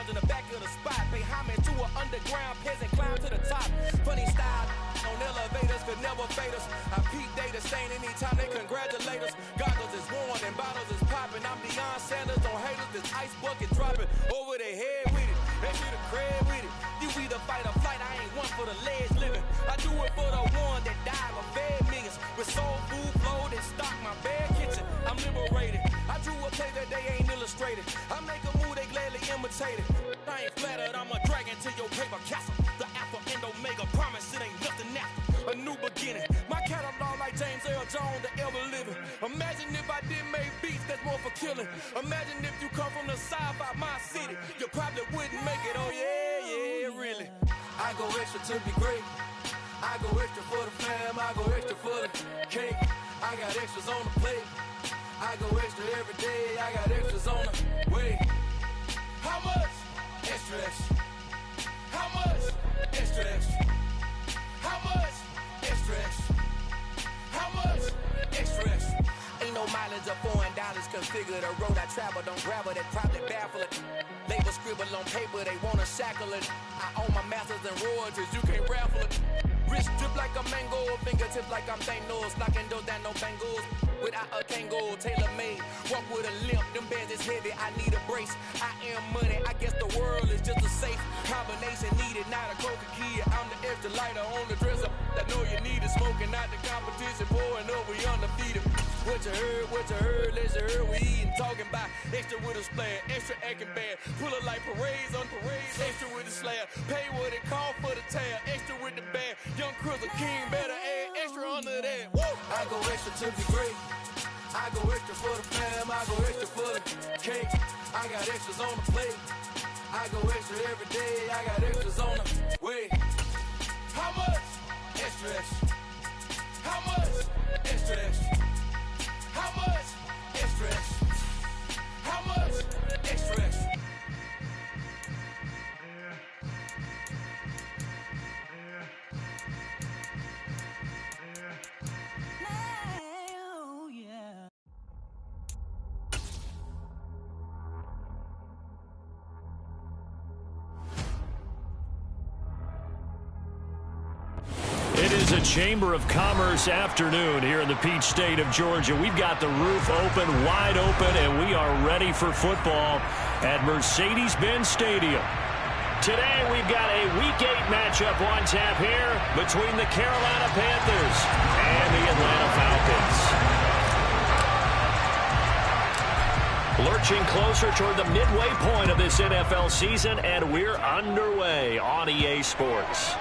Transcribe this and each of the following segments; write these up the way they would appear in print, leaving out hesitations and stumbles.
lounge in the back of the spot. Pay homage to an underground peasant, climb to the top. Funny style on elevators could never fade us. I peep data stain anytime they congratulate us. Goggles is worn and bottles is popping. I'm Deion Sanders on haters, this ice bucket dropping over their head with it. They should have cred with it. You either fight or flight, I ain't one for the ledge living. I do it for the one that died or fed millions. With soul food flow that stock my bare kitchen. I'm liberated. I drew a play that they ain't illustrated. I make a move, they gladly imitate it. I ain't flattered, I'm a dragon to your paper castle. The Alpha and Omega, promise it ain't nothing after. A new beginning. My catalog like James Earl Jones, the ever living. Imagine if I didn't make beats that's more for killing. Imagine if you come from the south out my city. You probably wouldn't make it, oh yeah, really. I go extra to be great. I go extra for the fam, I go extra for the cake. I got extras on the plate. I go extra every day, I got extras on the way. How much? Extra, extra. How much? Extra, extra. How much? Extra, extra. How much? Extra, extra. Ain't no mileage of $4 configure the road I travel. Don't gravel that probably baffle it. Label scribble on paper, they wanna shackle it. I own my masters and royalties, you can't raffle it. Wrist drip like a mango, fingertips like I'm Thanos. Knocking those down, no bangles. Without a Kango, tailor made. Walk with a limp, them bands is heavy, I need a brace. I am money, I guess the world is just a safe combination needed, not a coca kid. I'm the extra lighter on the dresser. I know you need it, smoking out the competition, pouring up, we undefeated. What you heard, let's heard, we eating, talking about extra with a splash, extra acting bad. Pull it like parades on parades, extra with the slab. Pay what it cost for the tab, extra with the bag. Young Crizzle King, better add extra under that. Woo! I go extra to be great. I go extra for the fam, I go extra for the cake. I got extras on the plate. I go extra every day, I got extras on the way. How much? Extra, extra. How much? Extra, extra. How much? Extra, extra. How much? Extra, extra. It is a Chamber of Commerce afternoon here in the Peach State of Georgia. We've got the roof open, wide open, and we are ready for football at Mercedes-Benz Stadium. Today we've got a Week 8 matchup on tap here between the Carolina Panthers and the Atlanta Falcons. Lurching closer toward the midway point of this NFL season, and we're underway on EA Sports.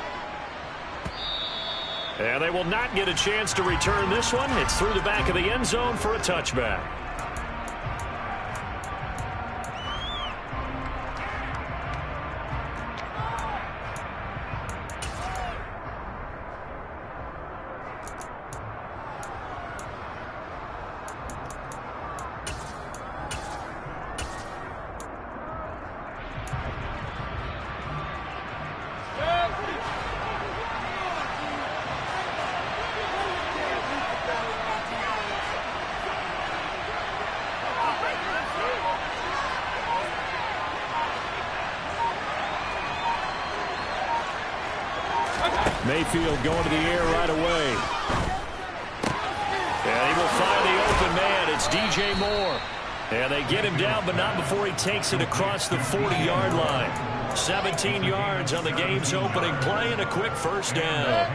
And they will not get a chance to return this one. It's through the back of the end zone for a touchback. Mayfield going to the air right away. And he will find the open man. It's DJ Moore. And they get him down, but not before he takes it across the 40-yard line. 17 yards on the game's opening play and a quick first down.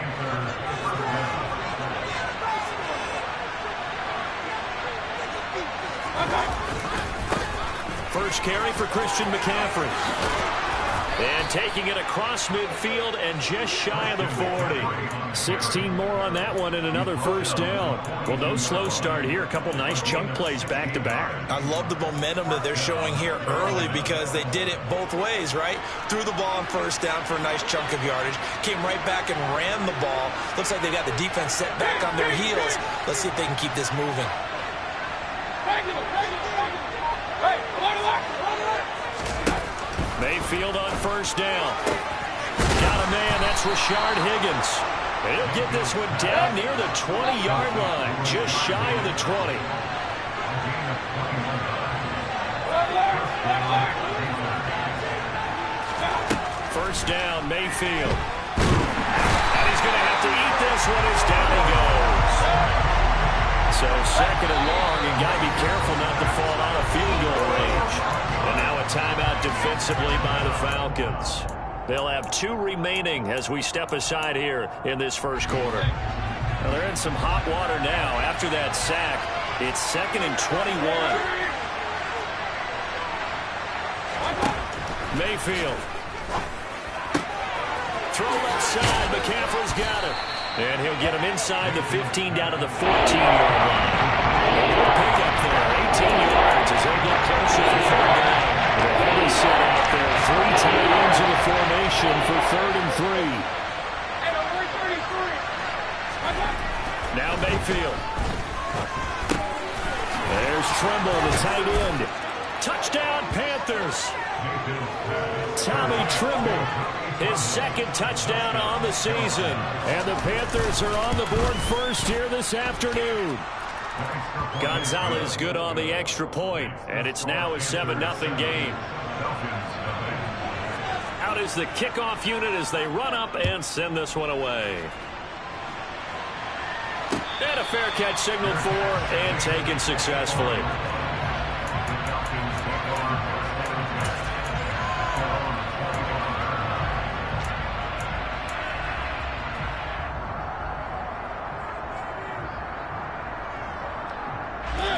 First carry for Christian McCaffrey. And taking it across midfield and just shy of the 40. 16 more on that one and another first down. Well, no slow start here. A couple nice chunk plays back-to-back. I love the momentum that they're showing here early because they did it both ways, right? Threw the ball on first down for a nice chunk of yardage. Came right back and ran the ball. Looks like they got the defense set back on their heels. Let's see if they can keep this moving. Mayfield on first down. Got a man, that's Rashard Higgins. He'll get this one down near the 20-yard line, just shy of the 20. First down, Mayfield. And he's going to have to eat this one as down he goes. So second and long, you got to be careful not to fall out of field goal range. And now a timeout defensively by the Falcons. They'll have 2 remaining as we step aside here in this first quarter. Well, they're in some hot water now. After that sack, it's 2nd and 21. Mayfield. Throw left side. McCaffrey's got it. And he'll get him inside the 15 down to the 14-yard line. Pick up there. 18 yards as they get closer for 3rd down. The heavy set out there. 3 tight ends in the formation for 3rd and 3. Now Mayfield. There's Trimble, the tight end. Touchdown, Panthers. Tommy Trimble, his 2nd touchdown on the season. And the Panthers are on the board first here this afternoon. Gonzalez good on the extra point, and it's now a 7-0 game. Out is the kickoff unit as they run up and send this one away. And a fair catch signaled for and taken successfully.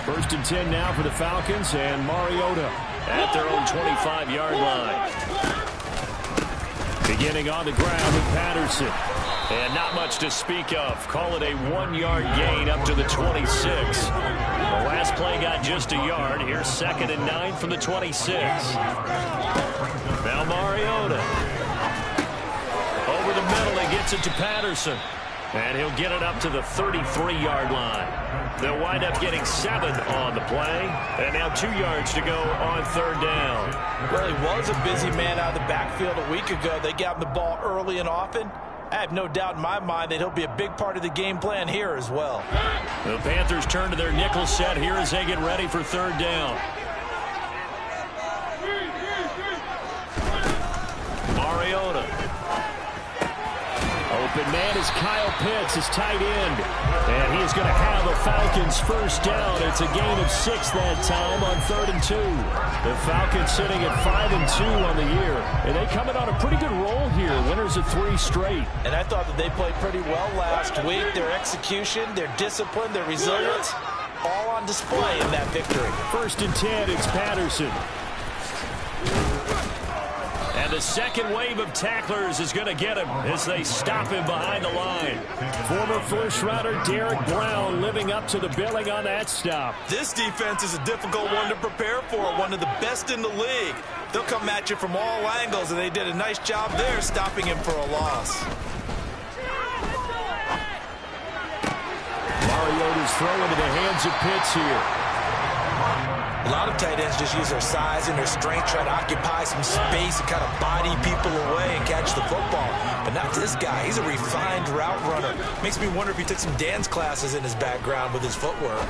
First and 10 now for the Falcons, and Mariota at their own 25-yard line. Beginning on the ground with Patterson. And not much to speak of. Call it a 1-yard gain up to the 26. The last play got just a yard. Here's 2nd and 9 from the 26. Now Mariota. Over the middle, he gets it to Patterson. And he'll get it up to the 33-yard line. They'll wind up getting 7 on the play. And now 2 yards to go on 3rd down. Well, he was a busy man out of the backfield a week ago. They got him the ball early and often. I have no doubt in my mind that he'll be a big part of the game plan here as well. The Panthers turn to their nickel set here as they get ready for 3rd down. Mariota. Open man is Kyle Pitts, his tight end. And he is going to have the Falcons first down. It's a gain of 6 that time on 3rd and 2. The Falcons sitting at 5-2 on the year. And they come in on a pretty good roll here. Winners of 3 straight. And I thought that they played pretty well last week. Their execution, their discipline, their resilience, all on display in that victory. 1st and 10, it's Patterson. And the second wave of tacklers is going to get him as they stop him behind the line. Former first-rounder Derek Brown living up to the billing on that stop. This defense is a difficult one to prepare for, one of the best in the league. They'll come at you from all angles, and they did a nice job there stopping him for a loss. Mariota's throw into the hands of Pitts here. A lot of tight ends just use their size and their strength, try to occupy some space and kind of body people away and catch the football. But not this guy. He's a refined route runner. Makes me wonder if he took some dance classes in his background with his footwork.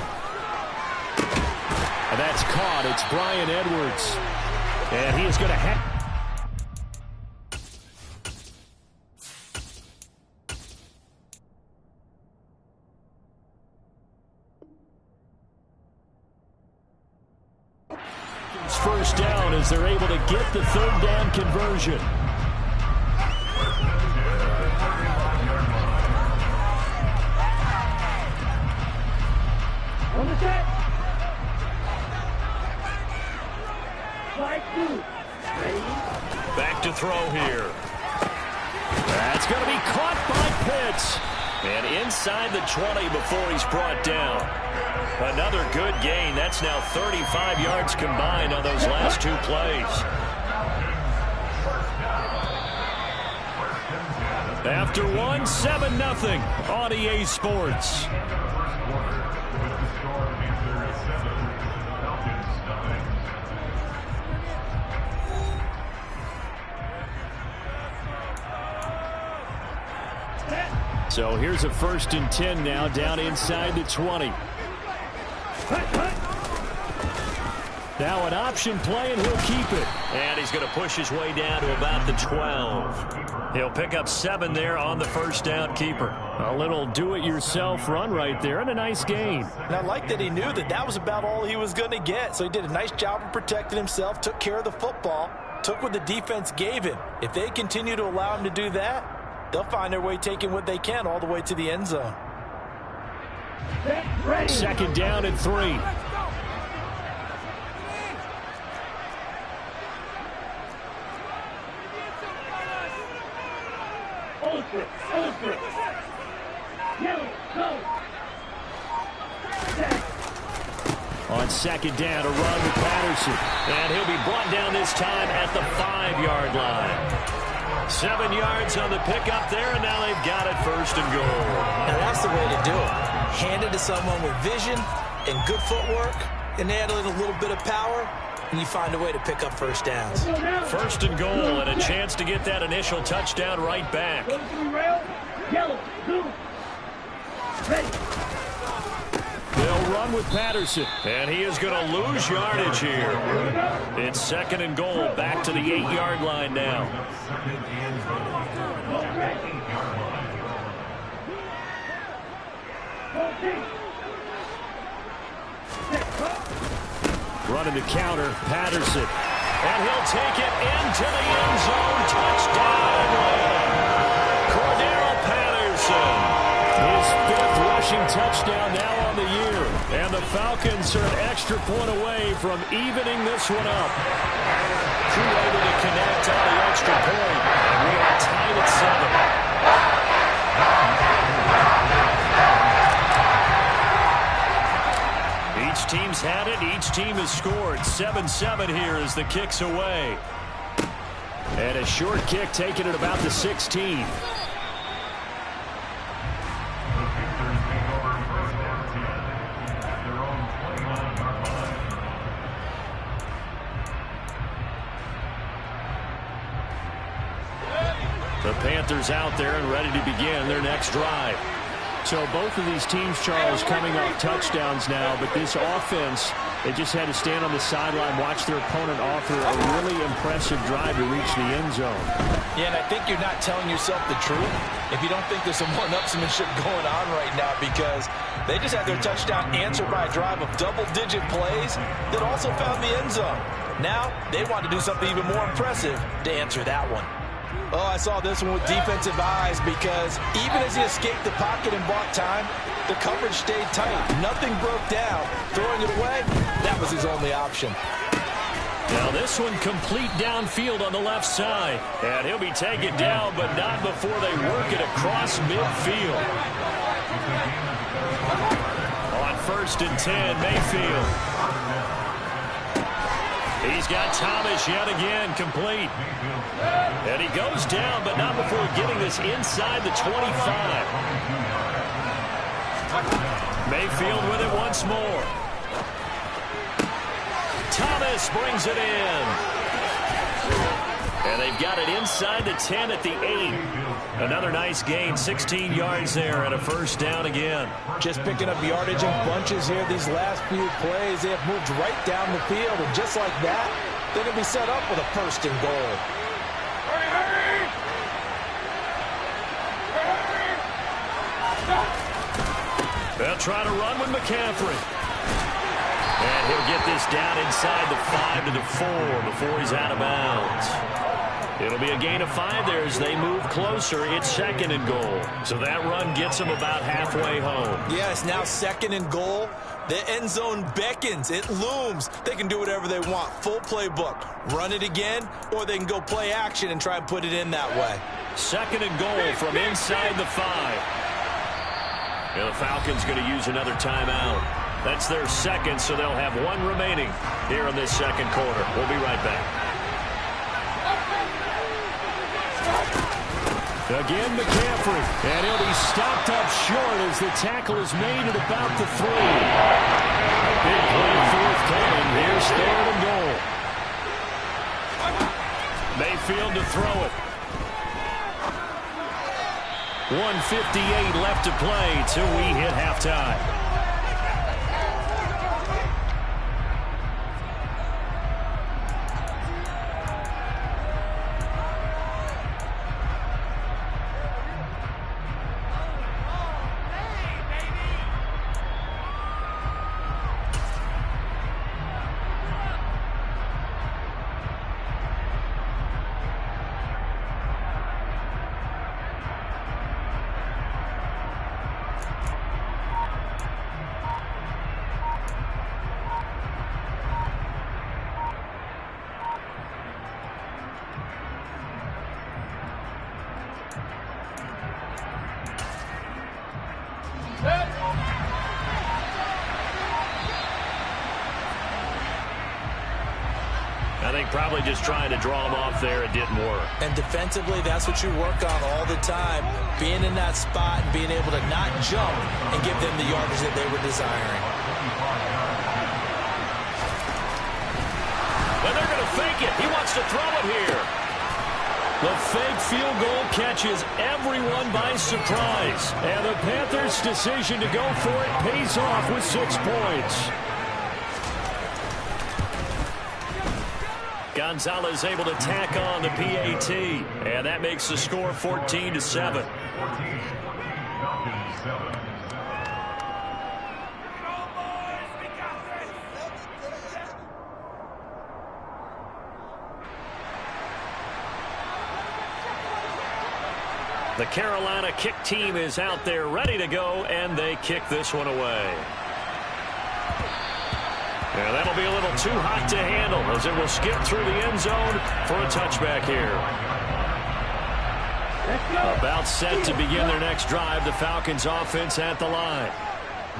And that's caught. It's Bryan Edwards. And he is going to have... First down as they're able to get the 3rd down conversion. Back to throw here. That's going to be caught by Pitts. And inside the 20 before he's brought down. Another good gain. That's now 35 yards combined on those last 2 plays. After one, 7-0 on EA Sports. So here's a 1st and 10 now down inside the 20. Now an option play, and he'll keep it. And he's going to push his way down to about the 12. He'll pick up 7 there on the first down keeper. A little do-it-yourself run right there, and a nice gain. And I like that he knew that that was about all he was going to get. So he did a nice job of protecting himself, took care of the football, took what the defense gave him. If they continue to allow him to do that, they'll find their way taking what they can all the way to the end zone. Second down and 3. On second down, a run with Patterson. And he'll be brought down this time at the 5-yard line. 7 yards on the pickup there, and now they've got it first and goal. And that's the way to do it. Hand it to someone with vision and good footwork, and add a little bit of power, and you find a way to pick up first downs. First and goal, and a chance to get that initial touchdown right back. They'll run with Patterson, and he is going to lose yardage here. It's second and goal, back to the 8-yard line now. Running the counter, Patterson. And he'll take it into the end zone. Touchdown! Cordero Patterson. His 5th rushing touchdown now on the year. And the Falcons are an extra point away from evening this one up. Crew able to connect on the extra point. And we are tied at 7. Each team's had it. Each team has scored. 7-7 here as the kick's away. And a short kick taken at about the 16. The Panthers out there and ready to begin their next drive. So both of these teams, Charles, coming off touchdowns now, but this offense, they just had to stand on the sideline, watch their opponent offer a really impressive drive to reach the end zone. Yeah, and I think you're not telling yourself the truth if you don't think there's some one-upsmanship going on right now, because they just had their touchdown answered by a drive of double-digit plays that also found the end zone. Now, they want to do something even more impressive to answer that one. Oh, I saw this one with defensive eyes, because even as he escaped the pocket and bought time, the coverage stayed tight. Nothing broke down. Throwing it away, that was his only option. Now this one complete downfield on the left side. And he'll be taken down, but not before they work it across midfield. On 1st and 10, Mayfield. He's got Thomas yet again, complete. And he goes down, but not before getting this inside the 25. Mayfield with it once more. Thomas brings it in. And they've got it inside the 10 at the 8. Another nice gain, 16 yards there, and a first down again. Just picking up yardage in bunches here these last few plays. They have moved right down the field, and just like that, they're going to be set up with a first and goal. They'll try to run with McCaffrey. And he'll get this down inside the 5 to the 4 before he's out of bounds. It'll be a gain of 5 there as they move closer. It's second and goal. So that run gets them about halfway home. Yeah, it's now second and goal. The end zone beckons. It looms. They can do whatever they want. Full playbook. Run it again, or they can go play action and try and put it in that way. Second and goal from inside the 5. And the Falcons going to use another timeout. That's their second, so they'll have one remaining here in this second quarter. We'll be right back. Again, McCaffrey, and he'll be stopped up short as the tackle is made at about the 3. A big play forthcoming. Here's third and goal. Mayfield to throw it. 1:58 left to play till we hit halftime. probably just trying to draw him off there. It didn't work. And defensively, that's what you work on all the time. Being in that spot and being able to not jump and give them the yardage that they were desiring. And they're going to fake it. He wants to throw it here. The fake field goal catches everyone by surprise. And the Panthers' decision to go for it pays off with 6 points. Gonzalez able to tack on the PAT. And that makes the score 14-7. The Carolina kick team is out there ready to go, and they kick this one away. And that'll be a little too hot to handle as it will skip through the end zone for a touchback here. About set to begin their next drive, the Falcons offense at the line.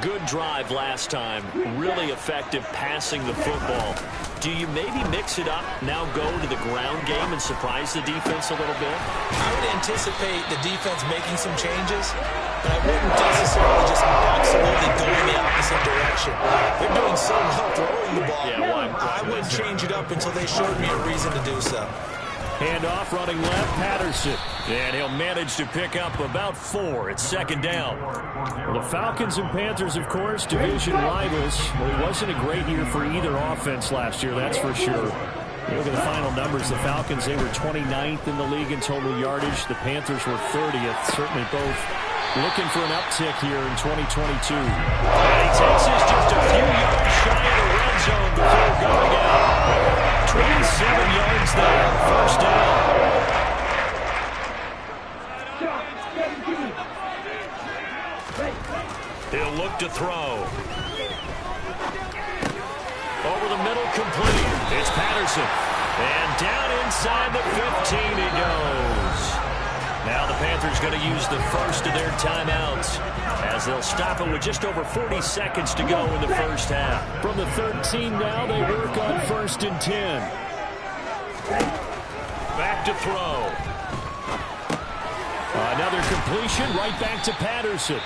Good drive last time. Really effective passing the football. Do you maybe mix it up, now go to the ground game and surprise the defense a little bit? I would anticipate the defense making some changes, but I wouldn't necessarily just absolutely go in the opposite direction. They're doing so well throwing the ball. Yeah, well, I wouldn't change it up until they showed me a reason to do so. Handoff running left, Patterson. And he'll manage to pick up about 4. It's second down. Well, the Falcons and Panthers, of course, division rivals. Well, it wasn't a great year for either offense last year, that's for sure. Look at the final numbers. The Falcons, they were 29th in the league in total yardage. The Panthers were 30th. Certainly both looking for an uptick here in 2022. And he takes us just a few yards shy of the red zone before going out. 27 yards there, first down. He'll look to throw. Over the middle, complete. It's Patterson. And down inside the 15 he goes. Now the Panthers going to use the first of their timeouts as they'll stop it with just over 40 seconds to go in the first half. From the 13 now, they work on 1st and 10. Back to throw. Another completion right back to Patterson.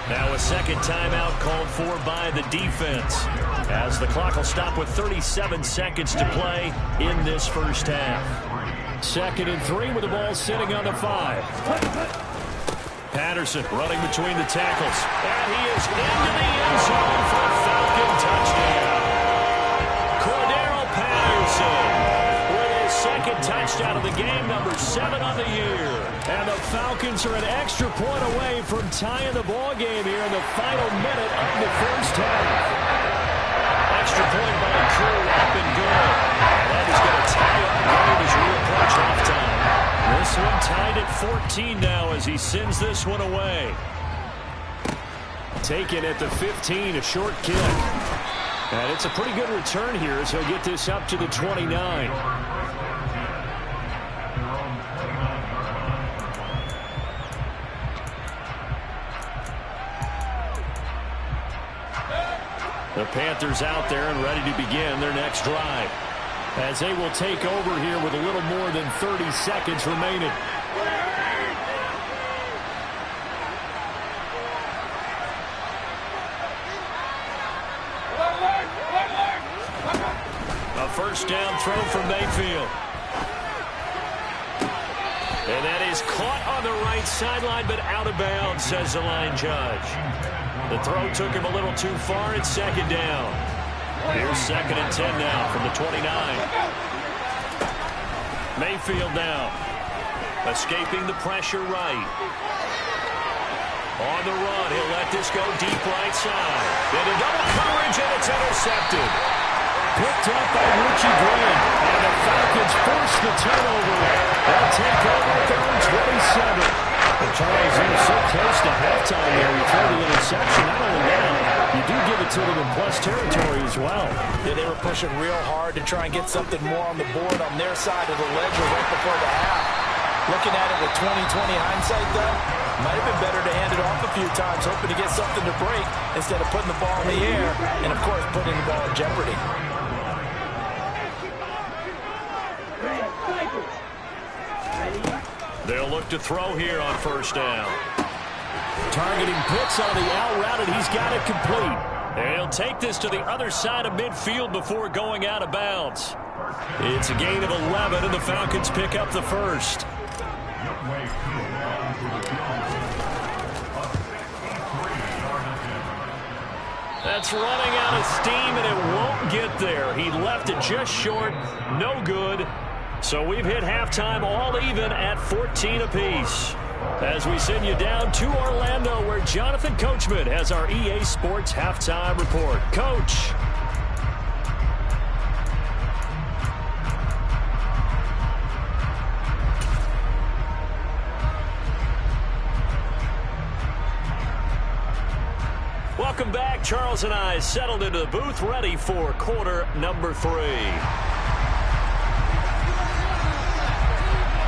Now a second timeout called for by the defense as the clock will stop with 37 seconds to play in this first half. 2nd and 3 with the ball sitting on the 5. Patterson running between the tackles. And he is into the end zone for a Falcon touchdown. Cordero Patterson with his 2nd touchdown of the game, number 7 on the year. And the Falcons are an extra point away from tying the ball game here in the final minute of the first half. Extra point by Crew up and good. That is going to tie up the game as we approach halftime. This one tied at 14 now as he sends this one away. Taken at the 15, a short kick. And it's a pretty good return here as he'll get this up to the 29. The Panthers out there and ready to begin their next drive as they will take over here with a little more than 30 seconds remaining. A first down throw from Mayfield. And that is caught on the right sideline but out of bounds, says the line judge. The throw took him a little too far. It's second down. Here's 2nd and 10 now from the 29. Mayfield now. Escaping the pressure right. On the run, he'll let this go deep right side. Into double coverage, and it's intercepted. Picked up by Richie Grant. And the Falcons force the turnover. They'll take over 3rd and 27. Well, Charles, he was so close to halftime there. You throw the interception. Not only that, you do give it to them in plus territory as well. Yeah, they were pushing real hard to try and get something more on the board on their side of the ledger right before the half. Looking at it with 20/20 hindsight, though, might have been better to hand it off a few times, hoping to get something to break instead of putting the ball in the air and, of course, putting the ball in jeopardy. They'll look to throw here on first down. Targeting Pitts on the out route, and he's got it complete. And he'll take this to the other side of midfield before going out of bounds. It's a gain of 11, and the Falcons pick up the first. That's running out of steam, and it won't get there. He left it just short. No good. So we've hit halftime all even at 14 apiece. As we send you down to Orlando, where Jonathan Coachman has our EA Sports halftime report. Coach. Welcome back. Charles and I settled into the booth, ready for quarter number 3.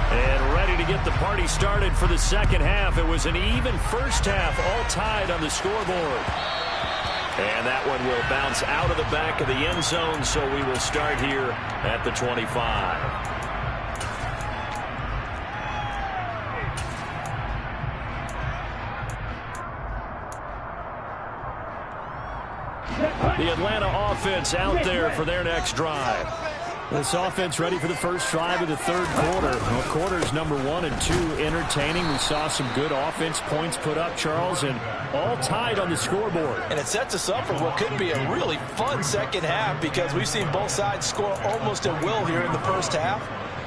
And ready to get the party started for the second half. It was an even first half, all tied on the scoreboard. And that one will bounce out of the back of the end zone, so we will start here at the 25. The Atlanta offense out there for their next drive. This offense ready for the first drive of the third quarter. Well, quarters number 1 and 2 entertaining. We saw some good offense points put up, Charles, and all tied on the scoreboard. And it sets us up for what could be a really fun second half, because we've seen both sides score almost at will here in the first half.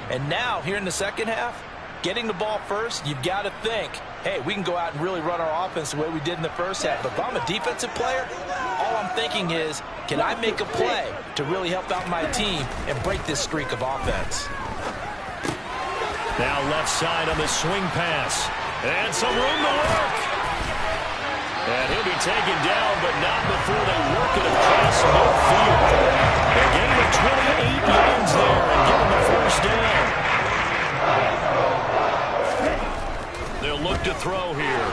And now, here in the second half, getting the ball first, you've got to think, hey, we can go out and really run our offense the way we did in the first half. But if I'm a defensive player, all I'm thinking is, can I make a play to really help out my team and break this streak of offense? Now left side on the swing pass. And some room to work. And he'll be taken down, but not before they work it across midfield. A gain of 28 yards there and give him the first down. They'll look to throw here.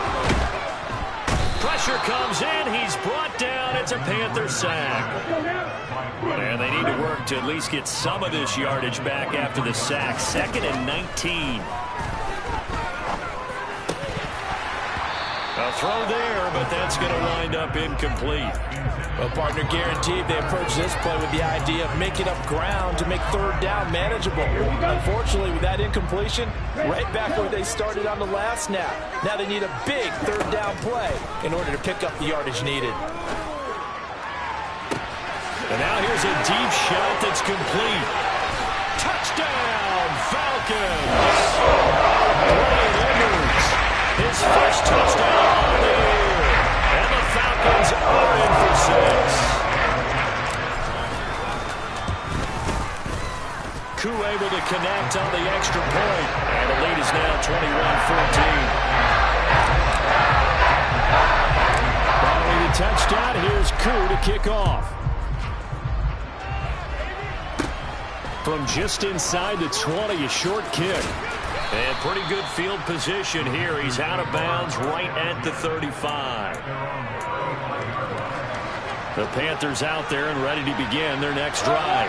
Pressure comes in. He's brought down. It's a Panther sack. And they need to work to at least get some of this yardage back after the sack. 2nd and 19. A throw there, but that's going to wind up incomplete. Well, partner, guaranteed they approach this play with the idea of making up ground to make third down manageable. Unfortunately, with that incompletion, right back where they started on the last snap. Now they need a big third down play in order to pick up the yardage needed. And now here's a deep shot that's complete. Touchdown, Falcons! Brian Edwards, his first touchdown of the year. And the Falcons are in for 6. Koo able to connect on the extra point. And the lead is now 21-14. Following the touchdown, here's Koo to kick off. From just inside the 20, a short kick. And pretty good field position here. He's out of bounds right at the 35. The Panthers out there and ready to begin their next drive.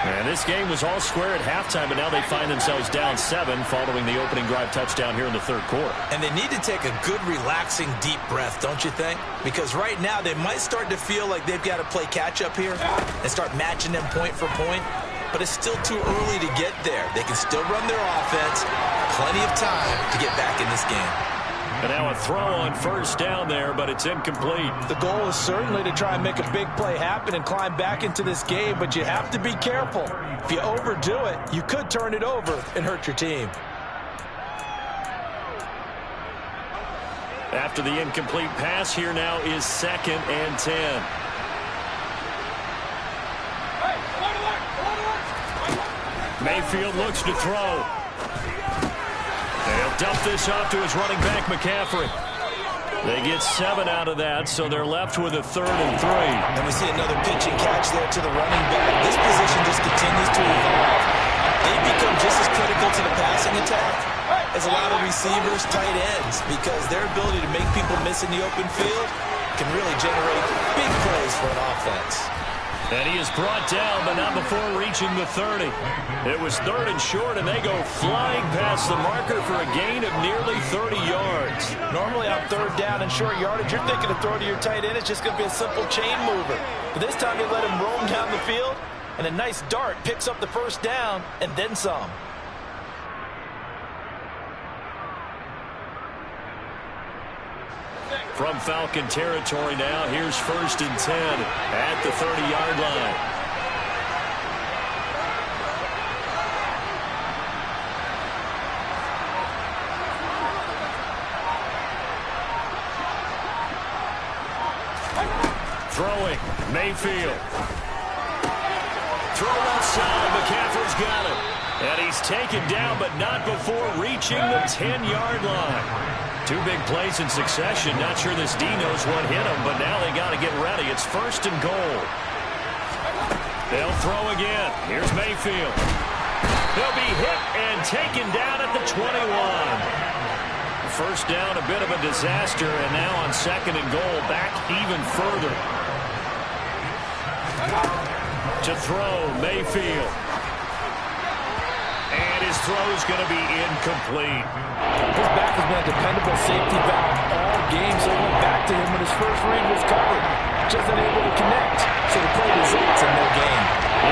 And this game was all square at halftime, but now they find themselves down 7 following the opening drive touchdown here in the third quarter. And they need to take a good, relaxing, deep breath, don't you think? Because right now they might start to feel like they've got to play catch-up here and start matching them point for point. But it's still too early to get there. They can still run their offense. Plenty of time to get back in this game. And now a throw on first down there, but it's incomplete. The goal is certainly to try and make a big play happen and climb back into this game, but you have to be careful. If you overdo it, you could turn it over and hurt your team. After the incomplete pass, here now is 2nd and 10. Mayfield looks to throw. They'll dump this off to his running back, McCaffrey. They get 7 out of that, so they're left with a 3rd and 3. And we see another pitch and catch there to the running back. This position just continues to evolve. They become just as critical to the passing attack as a lot of receivers, tight ends, because their ability to make people miss in the open field can really generate big plays for an offense. And he is brought down, but not before reaching the 30. It was 3rd and short, and they go flying past the marker for a gain of nearly 30 yards. Normally on 3rd down and short yardage, you're thinking of throw to your tight end. It's just going to be a simple chain mover. But this time they let him roam down the field, and a nice dart picks up the 1st down and then some. From Falcon territory now, here's 1st and 10 at the 30-yard line. Throwing, Mayfield. Throw outside, McCaffrey's got it. And he's taken down, but not before reaching the 10-yard line. 2 big plays in succession. Not sure this D knows what hit him, but now they got to get ready. It's 1st and goal. They'll throw again. Here's Mayfield. He'll be hit and taken down at the 21. 1st down, a bit of a disaster, and now on 2nd and goal, back even further. To throw, Mayfield. And his throw's going to be incomplete. His back has been a dependable safety valve all game, so he went back to him when his first read was covered. Just unable to connect, so the play results in no gain.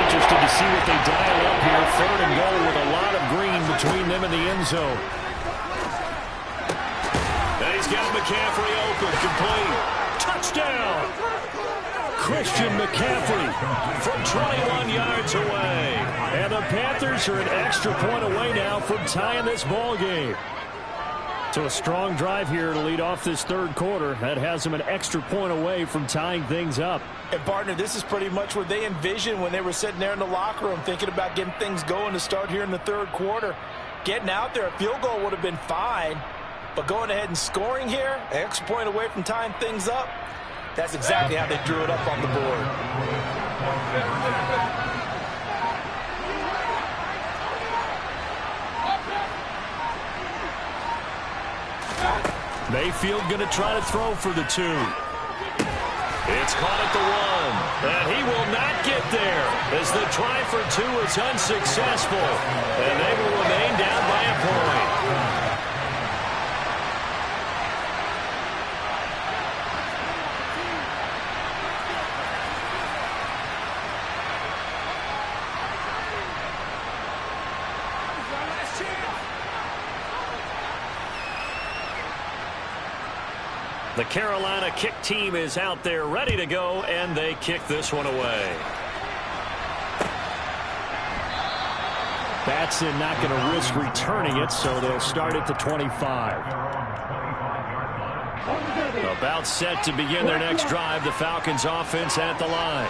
Interested to see what they dial up here. 3rd and goal with a lot of green between them and the end zone. And he's got McCaffrey open, complete. Touchdown! Christian McCaffrey from 21 yards away. And the Panthers are an extra point away now from tying this ball game. So a strong drive here to lead off this 3rd quarter. That has them an extra point away from tying things up. And, partner, this is pretty much what they envisioned when they were sitting there in the locker room thinking about getting things going to start here in the 3rd quarter. Getting out there, a field goal would have been fine. But going ahead and scoring here, an extra point away from tying things up, that's exactly how they drew it up on the board. Mayfield going to try to throw for the 2. It's caught at the 1. And he will not get there as the try for 2 is unsuccessful. And they will remain down by a point. The Carolina kick team is out there ready to go, and they kick this one away. Batson not going to risk returning it, so they'll start at the 25. About set to begin their next drive, the Falcons offense at the line.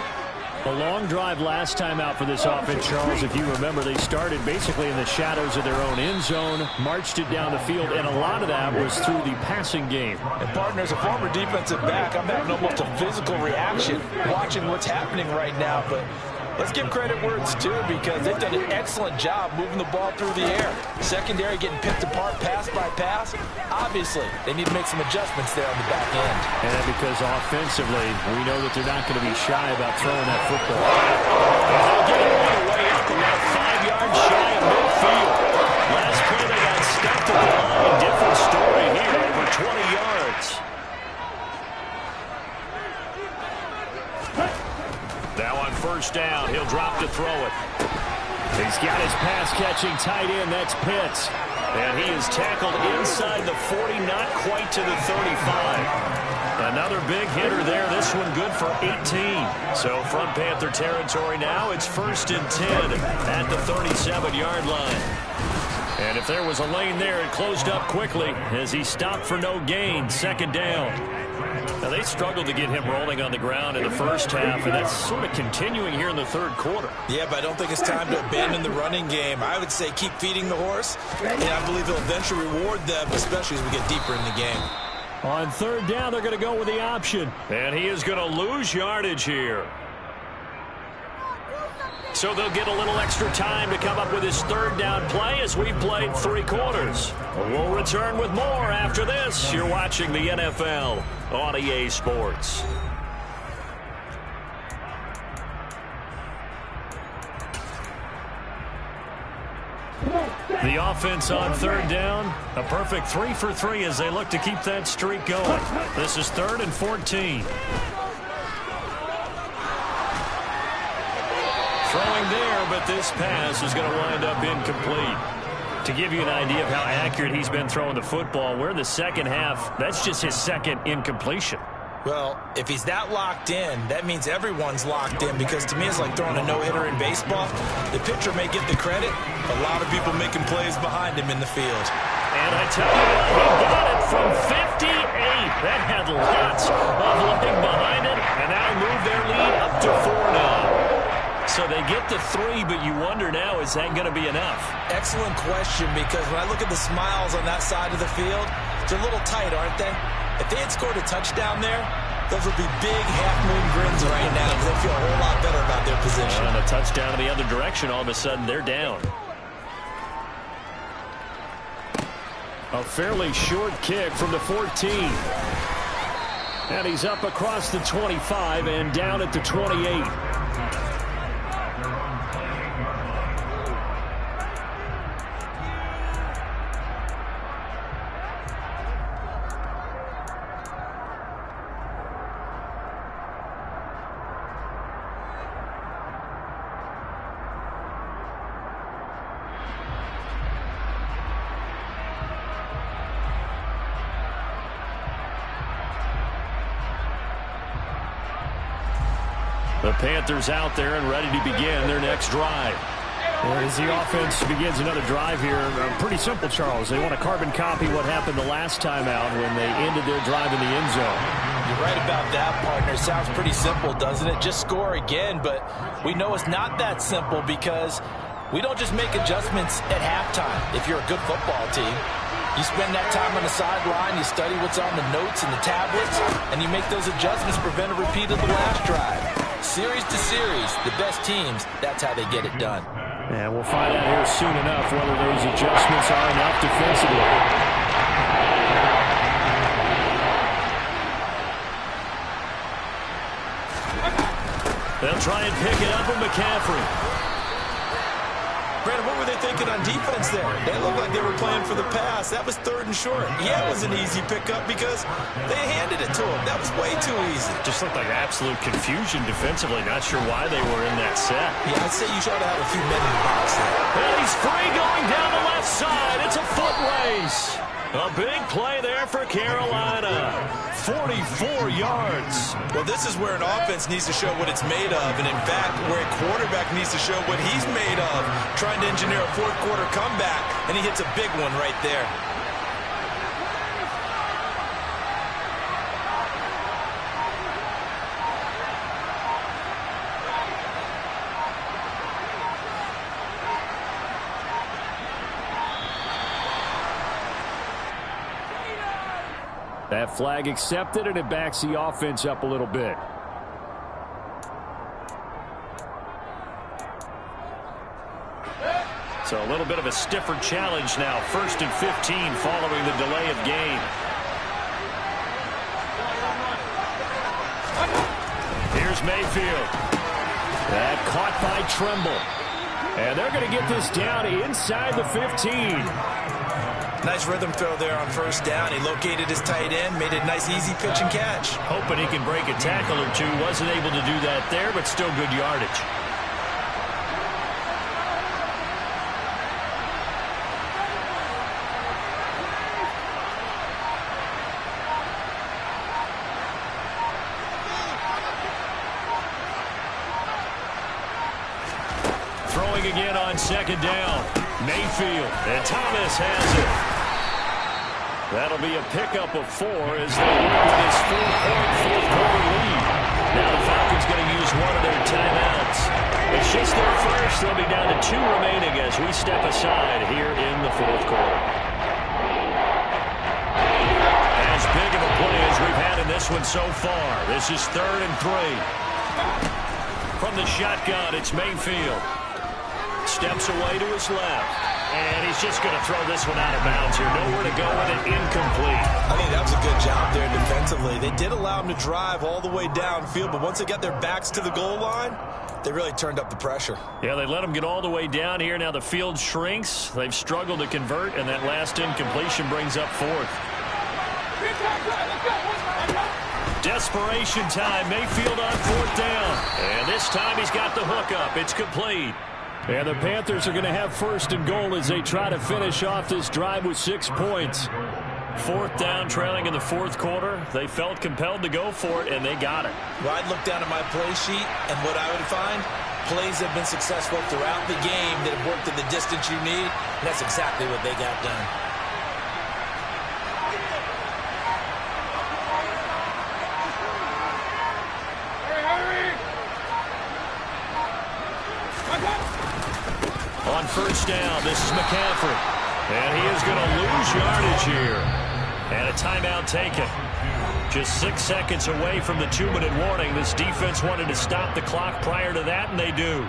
A long drive last time out for this offense, Charles. If you remember, they started basically in the shadows of their own end zone, marched it down the field, and a lot of that was through the passing game. And, partner, as a former defensive back, I'm having almost a physical reaction watching what's happening right now. But let's give credit where it's due, because they've done an excellent job moving the ball through the air. Secondary getting picked apart pass by pass. Obviously, they need to make some adjustments there on the back end. And because offensively, we know that they're not going to be shy about throwing that football. And they'll get it all the way up about 5 yards shy of midfield. Last play they got stuffed at the line. Different story here, over 20 yards. Now on 1st down, he'll drop to throw it. He's got his pass-catching tight end, that's Pitts. And he is tackled inside the 40, not quite to the 35. Another big hitter there, this one good for 18. So from Panther territory now, it's 1st and 10 at the 37-yard line. And if there was a lane there, it closed up quickly as he stopped for no gain, 2nd down. Now, they struggled to get him rolling on the ground in the first half, and that's sort of continuing here in the 3rd quarter. Yeah, but I don't think it's time to abandon the running game. I would say keep feeding the horse, and I believe he'll eventually reward them, especially as we get deeper in the game. On 3rd down, they're going to go with the option, and he is going to lose yardage here. So they'll get a little extra time to come up with his 3rd down play as we've played 3 quarters. We'll return with more after this. You're watching the NFL on EA Sports. The offense on third down, a perfect 3 for 3 as they look to keep that streak going. This is 3rd and 14. Throwing there, but this pass is going to wind up incomplete. To give you an idea of how accurate he's been throwing the football, we're in the second half. That's just his second incompletion. Well, if he's that locked in, that means everyone's locked in, because to me it's like throwing a no-hitter in baseball. The pitcher may get the credit, a lot of people making plays behind him in the field. And I tell you what, he got it from 58. That had lots of leg behind it, and now move their lead up to 4 now. So they get to 3, but you wonder now, is that going to be enough? Excellent question, because when I look at the smiles on that side of the field, they're a little tight, aren't they? If they had scored a touchdown there, those would be big half-moon grins right now, because they feel a whole lot better about their position. And a touchdown in the other direction, all of a sudden they're down. A fairly short kick from the 14. And he's up across the 25 and down at the 28. The Panthers out there and ready to begin their next drive. As the offense begins another drive here, pretty simple, Charles. They want to carbon copy what happened the last time out when they ended their drive in the end zone. You're right about that, partner. Sounds pretty simple, doesn't it? Just score again, but we know it's not that simple, because we don't just make adjustments at halftime if you're a good football team. You spend that time on the sideline, you study what's on the notes and the tablets, and you make those adjustments to prevent a repeat of the last drive. Series to series, the best teams, that's how they get it done. And we'll find out here soon enough whether those adjustments are enough defensively. They'll try and pick it up with McCaffrey. Brandon, what were they thinking on defense there? They looked like they were playing for the pass. That was 3rd and short. Yeah, it was an easy pickup because they handed it to him. That was way too easy. Just looked like absolute confusion defensively. Not sure why they were in that set. Yeah, I'd say you should have a few men in the box there. And he's free going down the left side. It's a foot race. A big play there for Carolina. 44 yards. Well, this is where an offense needs to show what it's made of. And, in fact, where a quarterback needs to show what he's made of. Trying to engineer a fourth-quarter comeback, and he hits a big one right there. That flag accepted, and it backs the offense up a little bit. So a little bit of a stiffer challenge now. 1st and 15 following the delay of game. Here's Mayfield. That caught by Tremble. And they're going to get this down inside the 15. Nice rhythm throw there on 1st down. He located his tight end, made a nice easy pitch and catch. Hoping he can break a tackle or two. Wasn't able to do that there, but still good yardage. Throwing again on 2nd down. Mayfield, and Thomas has it. That'll be a pickup of 4 as they work with this 4-point fourth-quarter lead. Now the Falcons going to use one of their timeouts. It's just their first. They'll be down to 2 remaining as we step aside here in the 4th quarter. As big of a play as we've had in this one so far. This is 3rd and 3. From the shotgun, it's Mayfield. Steps away to his left. And he's just going to throw this one out of bounds here. Nowhere to go with it. Incomplete. I think that was a good job there defensively. They did allow him to drive all the way downfield, but once they got their backs to the goal line, They really turned up the pressure. Yeah, they let them get all the way down here. Now the field shrinks. They've struggled to convert, and that last incompletion brings up fourth. Desperation time. Mayfield on fourth down. And this time he's got the hook up. It's complete. And the Panthers are going to have first and goal as they try to finish off this drive with 6 points. Fourth down, trailing in the fourth quarter. They felt compelled to go for it, and they got it. Well, I'd look down at my play sheet, and what I would find, plays have been successful throughout the game that have worked in the distance you need, and that's exactly what they got done. On first down, this is McCaffrey. And he is going to lose yardage here. And a timeout taken. Just 6 seconds away from the 2-minute warning. This defense wanted to stop the clock prior to that, and they do.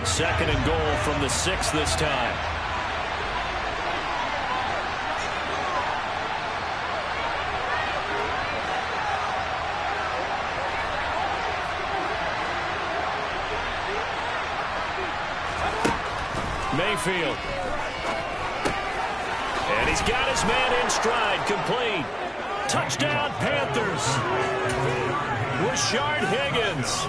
Second and goal from the 6 this time. Mayfield. And he's got his man in stride, complete. Touchdown, Panthers. Rashard Higgins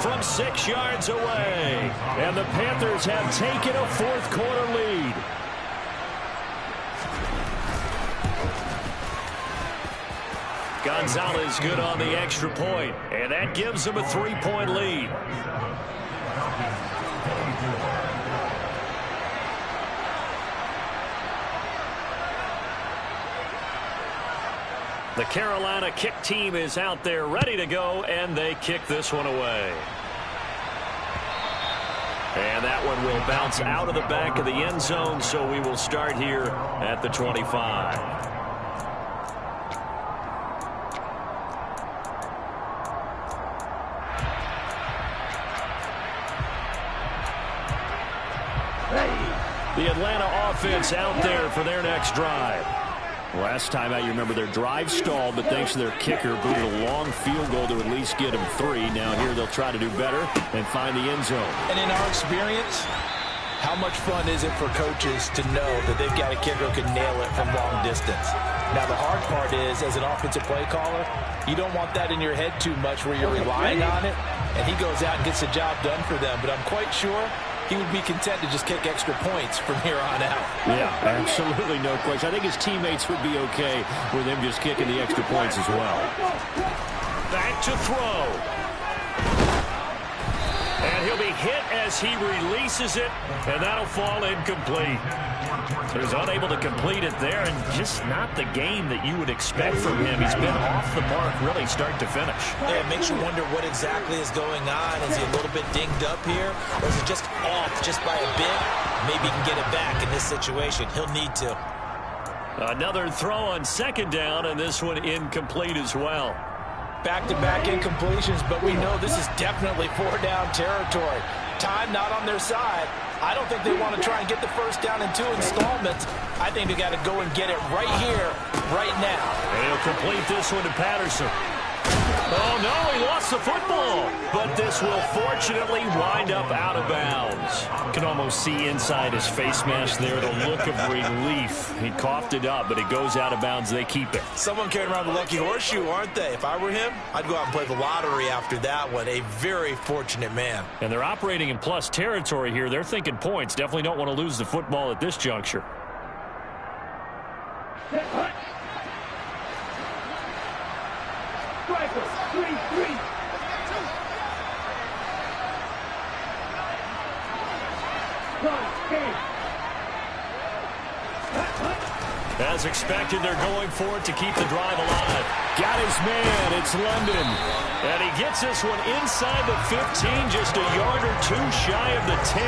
from 6 yards away. And the Panthers have taken a fourth quarter lead. Gonzalez good on the extra point, and that gives them a 3-point lead. The Carolina kick team is out there ready to go, and they kick this one away. And that one will bounce out of the back of the end zone, so we will start here at the 25. The Atlanta offense out there for their next drive. Last time out, you remember their drive stalled, but thanks to their kicker, booted a long field goal to at least get them 3. Now here they'll try to do better and find the end zone. And in our experience, how much fun is it for coaches to know that they've got a kicker who can nail it from long distance? Now the hard part is, as an offensive play caller, you don't want that in your head too much where you're relying on it, and he goes out and gets the job done for them. But I'm quite sure he would be content to just kick extra points from here on out. Yeah, absolutely no question. I think his teammates would be okay with him just kicking the extra points as well. Back to throw. And he'll be hit as he releases it, and that'll fall incomplete. So he's unable to complete it there, and just not the game that you would expect from him. He's been off the mark really start to finish. Yeah, it makes you wonder what exactly is going on. Is he a little bit dinged up here, or is it just off just by a bit? Maybe he can get it back in this situation. He'll need to. Another throw on second down, and this one incomplete as well. Back-to-back incompletions, but we know this is definitely 4-down territory. Time not on their side. I don't think they want to try and get the first down in 2 installments. I think they got to go and get it right here, right now. And he'll complete this one to Patterson. Oh, no, he lost the football. But this will fortunately wind up out of bounds. You can almost see inside his face mask there the look of relief. He coughed it up, but it goes out of bounds. They keep it. Someone carrying around the lucky horseshoe, aren't they? If I were him, I'd go out and play the lottery after that one. A very fortunate man. And they're operating in plus territory here. They're thinking points. Definitely don't want to lose the football at this juncture. As expected, they're going for it to keep the drive alive. Got his man. It's London. And he gets this one inside the 15, just a yard or 2 shy of the 10.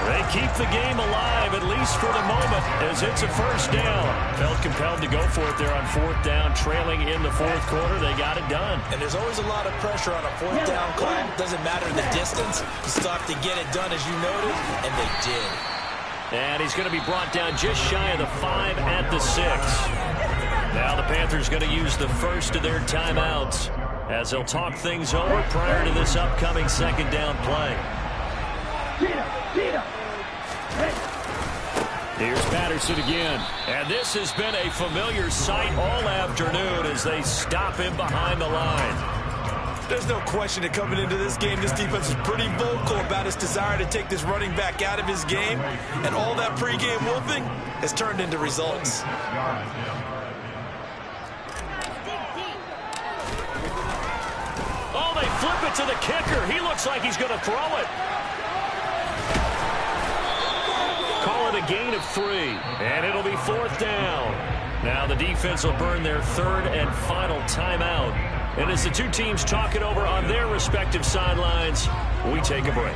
They keep the game alive, at least for the moment, as it's a first down. Felt compelled to go for it there on fourth down, trailing in the fourth quarter. They got it done. And there's always a lot of pressure on a fourth down call. Doesn't matter the distance. You still have to get it done, as you noted, and they did. And he's going to be brought down just shy of the 5 at the 6. Now the Panthers going to use the first of their timeouts. as they'll talk things over prior to this upcoming second down play. Here's Patterson again. And this has been a familiar sight all afternoon as they stop him behind the line. There's no question that coming into this game, this defense is pretty vocal about its desire to take this running back out of his game. And all that pregame wolfing has turned into results. Oh, they flip it to the kicker. He looks like he's going to throw it. Call it a gain of 3, and it'll be 4th down. Now the defense will burn their 3rd and final timeout. And as the two teams talk it over on their respective sidelines, we take a break.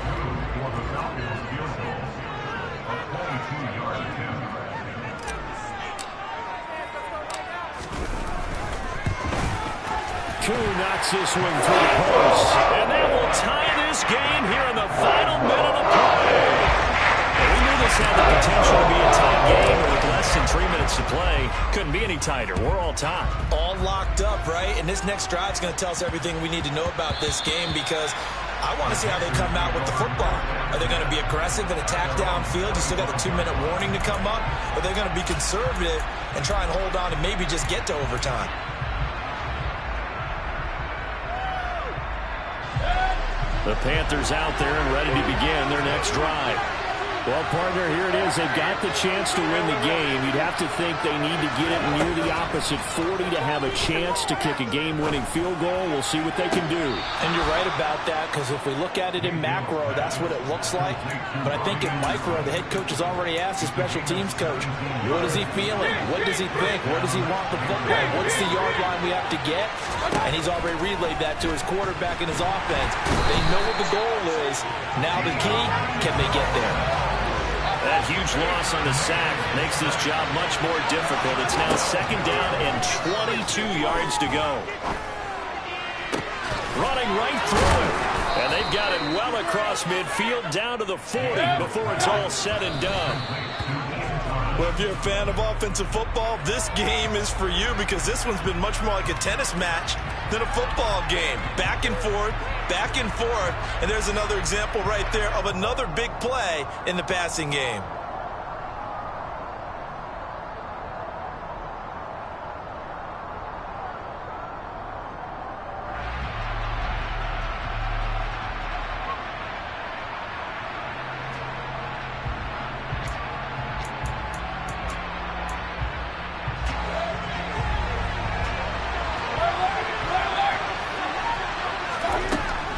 Koo knocks this one through the post. And that will tie this game here in the final minute of play. And we knew this had the potential to be a tight game, but with less than 3 minutes to play, couldn't be any tighter. We're all tied. All locked up, right? And this next drive is going to tell us everything we need to know about this game, because I want to see how they come out with the football. Are they going to be aggressive and attack downfield? You still got the 2-minute warning to come up. Or are they going to be conservative and try and hold on and maybe just get to overtime? The Panthers out there and ready to begin their next drive. Well, partner, here it is. They've got the chance to win the game. You'd have to think they need to get it near the opposite 40 to have a chance to kick a game-winning field goal. We'll see what they can do. And you're right about that, because if we look at it in macro, that's what it looks like. But I think in micro, the head coach has already asked the special teams coach, what is he feeling? What does he think? Where does he want the football? What's the yard line we have to get? And he's already relayed that to his quarterback and his offense. They know what the goal is. Now the key, can they get there? That huge loss on the sack makes this job much more difficult. It's now 2nd down and 22 yards to go. Running right through it. And they've got it well across midfield down to the 40 before it's all said and done. Well, if you're a fan of offensive football, this game is for you, because this one's been much more like a tennis match than a football game. Back and forth, and there's another example right there of another big play in the passing game.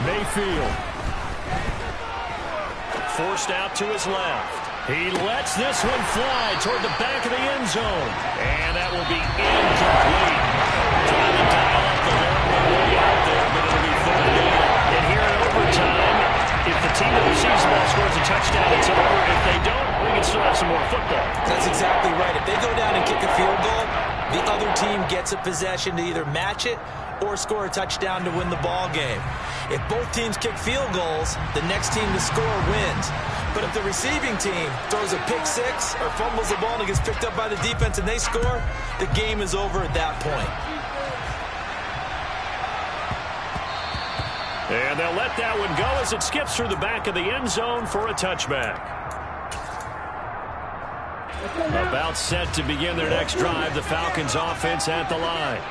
Mayfield. Forced out to his left. He lets this one fly toward the back of the end zone. And that will be incomplete. Trying to dial up the way out there, but it'll be 3rd down. And here in overtime, if the team that receives the ball scores a touchdown, it's over. If they don't, we can still have some more football. That's exactly right. If they go down and kick a field goal, the other team gets a possession to either match it or score a touchdown to win the ball game. If both teams kick field goals, the next team to score wins. But if the receiving team throws a pick 6 or fumbles the ball and it gets picked up by the defense and they score, the game is over at that point. And they'll let that one go as it skips through the back of the end zone for a touchback. About set to begin their next drive, the Falcons offense at the line.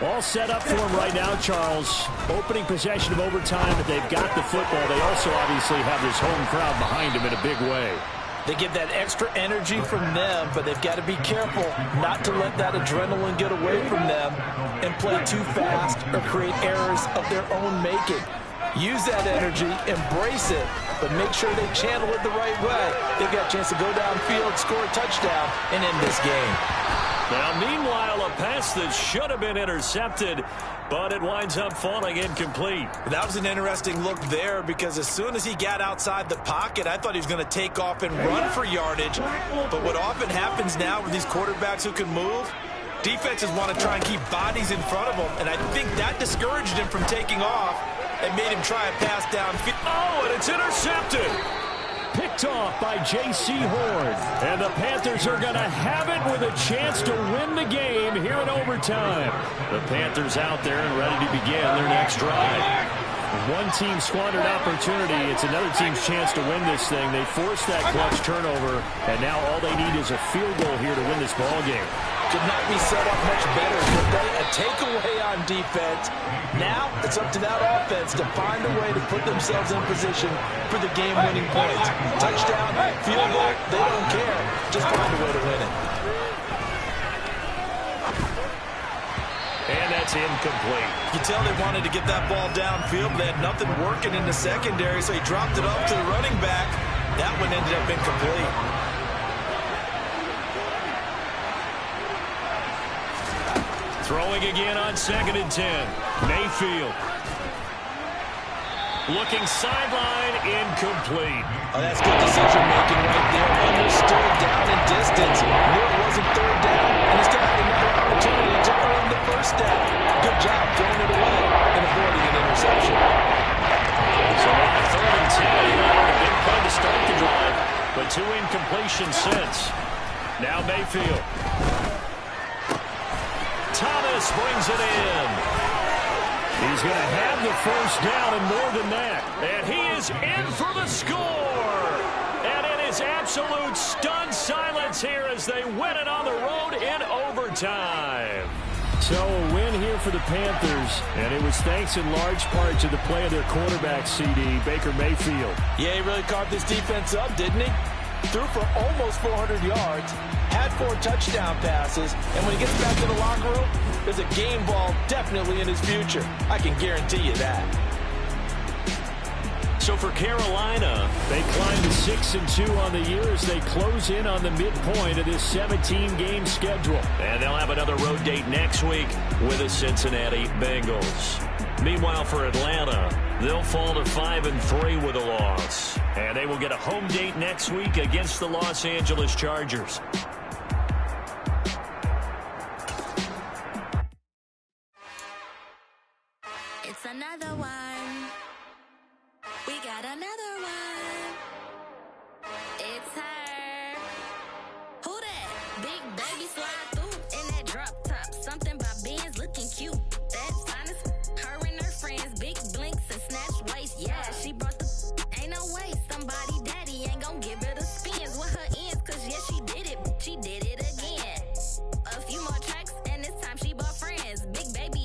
All set up for them right now, Charles. Opening possession of overtime, but they've got the football. They also obviously have this home crowd behind them in a big way. They get that extra energy from them, but they've got to be careful not to let that adrenaline get away from them and play too fast or create errors of their own making. Use that energy, embrace it, but make sure they channel it the right way. They've got a chance to go downfield, score a touchdown, and end this game. Now, meanwhile, a pass that should have been intercepted, but it winds up falling incomplete. That was an interesting look there, because as soon as he got outside the pocket, I thought he was going to take off and run for yardage. But what often happens now with these quarterbacks who can move, defenses want to try and keep bodies in front of them, and I think that discouraged him from taking off and made him try a pass downfield. Oh, and it's intercepted. Picked picked off by J.C. Horn. And the Panthers are going to have it with a chance to win the game here in overtime. The Panthers out there and ready to begin their next drive. One team squandered opportunity. It's another team's chance to win this thing. They forced that clutch turnover, and now all they need is a field goal here to win this ball game. Could not be set up much better, could they? A takeaway on defense. Now it's up to that offense to find a way to put themselves in position for the game-winning points. Touchdown, field goal, they don't care. Just find a way to win it. And that's incomplete. You tell they wanted to get that ball downfield, but they had nothing working in the secondary, so he dropped it up to the running back. That one ended up incomplete. Throwing again on 2nd and 10. Mayfield. Looking sideline, incomplete. Oh, that's good decision-making right there. Understood down and distance. Knew it wasn't third down, and he still had another opportunity to earn the first down. Good job throwing it away and avoiding an interception. So now 3rd and 10. A big play to start the drive, but 2 incompletions since. Now Mayfield. Thomas brings it in. He's going to have the first down and more than that. And he is in for the score. And it is absolute stunned silence here as they win it on the road in overtime. So a win here for the Panthers, and it was thanks in large part to the play of their quarterback, CD, Baker Mayfield. Yeah, he really carved this defense up, didn't he? Threw for almost 400 yards, had 4 touchdown passes, and when he gets back to the locker room, there's a game ball definitely in his future. I can guarantee you that. So for Carolina, they climb to 6-2 on the year as they close in on the midpoint of this 17-game schedule. And they'll have another road date next week with the Cincinnati Bengals. Meanwhile, for Atlanta, they'll fall to 5-3 with a loss. And they will get a home date next week against the Los Angeles Chargers. It's another one. We got another one. It's her. Who that? Big baby slide through in that drop top. Something about Benz looking cute.